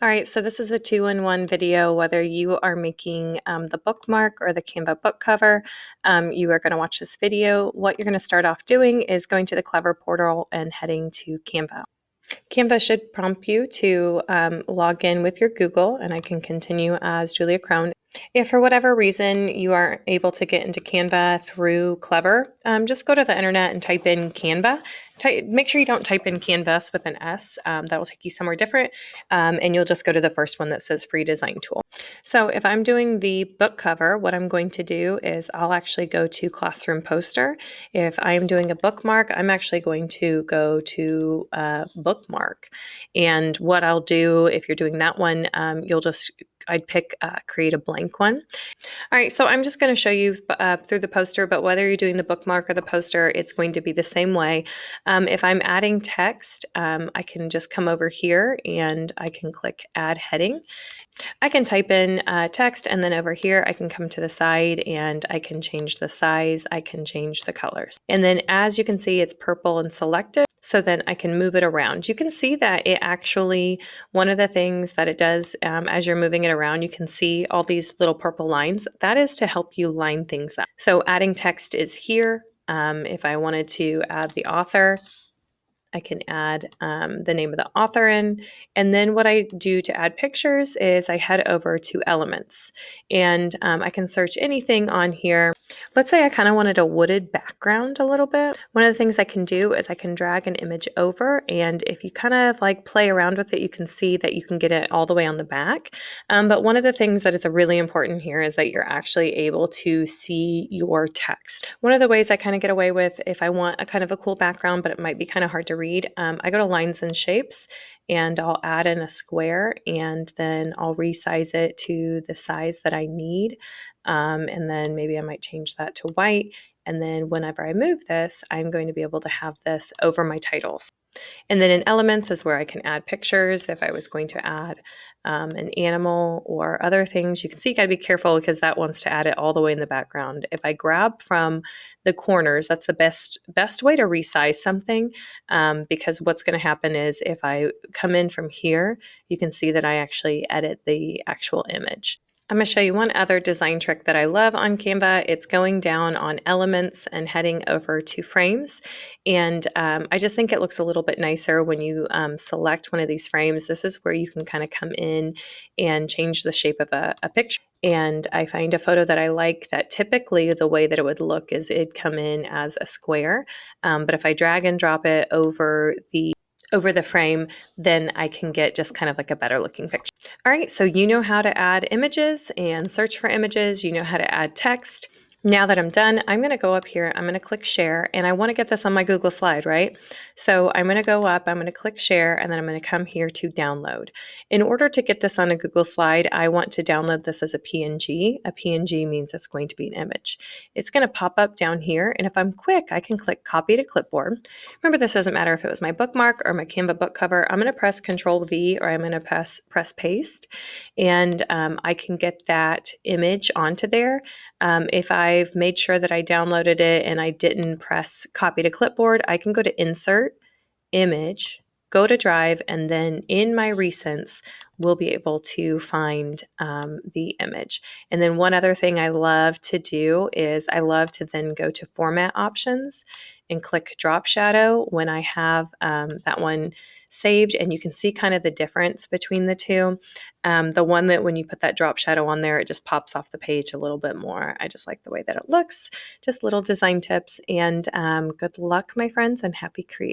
All right, so this is a two-in-one video. Whether you are making the bookmark or the Canva book cover, you are going to watch this video. What you're going to start off doing is going to the Clever portal and heading to Canva. Canva should prompt you to log in with your Google, and I can continue as Julia Crone. If for whatever reason you aren't able to get into Canva through Clever, just go to the internet and type in Canva. Make sure you don't type in Canvas with an S. That will take you somewhere different, and you'll just go to the first one that says Free Design Tool. So if I'm doing the book cover, what I'm going to do is I'll actually go to Classroom Poster. If I'm doing a bookmark, I'm actually going to go to Bookmark. And what I'll do if you're doing that one, I'd pick create a blank one. All right, so I'm just going to show you through the poster, but whether you're doing the bookmark or the poster, it's going to be the same way. If I'm adding text, I can just come over here and I can click Add Heading. I can type in text, and then over here I can come to the side and I can change the size, I can change the colors. And then as you can see, it's purple and selected, so then I can move it around. You can see that it actually, one of the things that it does as you're moving it around, you can see all these little purple lines. That is to help you line things up. So adding text is here. If I wanted to add the author, I can add the name of the author in. And then what I do to add pictures is I head over to Elements, and I can search anything on here. Let's say I kind of wanted a wooded background a little bit. One of the things I can do is I can drag an image over, and if you kind of like play around with it, you can see that you can get it all the way on the back. But one of the things that is really important here is that you're actually able to see your text. One of the ways I kind of get away with, if I want a kind of a cool background, but it might be kind of hard to read, I go to Lines and Shapes, and I'll add in a square, and then I'll resize it to the size that I need. And then maybe I might change that to white. And then whenever I move this, I'm going to be able to have this over my titles. And then in Elements is where I can add pictures. If I was going to add an animal or other things, you can see you got to be careful because that wants to add it all the way in the background. If I grab from the corners, that's the best way to resize something, because what's going to happen is if I come in from here, you can see that I actually edit the actual image. I'm going to show you one other design trick that I love on Canva. It's going down on Elements and heading over to Frames. And I just think it looks a little bit nicer when you select one of these frames. This is where you can kind of come in and change the shape of a picture. And I find a photo that I like that typically the way that it would look is it'd come in as a square. But if I drag and drop it over the frame, then I can get just kind of like a better looking picture. All right, so you know how to add images and search for images. You know how to add text. Now that I'm done, I'm going to go up here, I'm going to click share, and I want to get this on my Google slide, right? So I'm going to go up, I'm going to click share, and then I'm going to come here to download. In order to get this on a Google slide, I want to download this as a PNG. A PNG means it's going to be an image. It's going to pop up down here, and if I'm quick, I can click copy to clipboard. Remember, this doesn't matter if it was my bookmark or my Canva book cover. I'm going to press Control V, or I'm going to press paste, and I can get that image onto there. If I've made sure that I downloaded it and I didn't press copy to clipboard, I can go to Insert, Image, go to Drive, and then in my recents, we'll be able to find the image. And then one other thing I love to do is I love to then go to Format Options and click Drop Shadow when I have that one saved, and you can see kind of the difference between the two. The one that when you put that drop shadow on there, it just pops off the page a little bit more. I just like the way that it looks. Just little design tips, and good luck, my friends, and happy creating.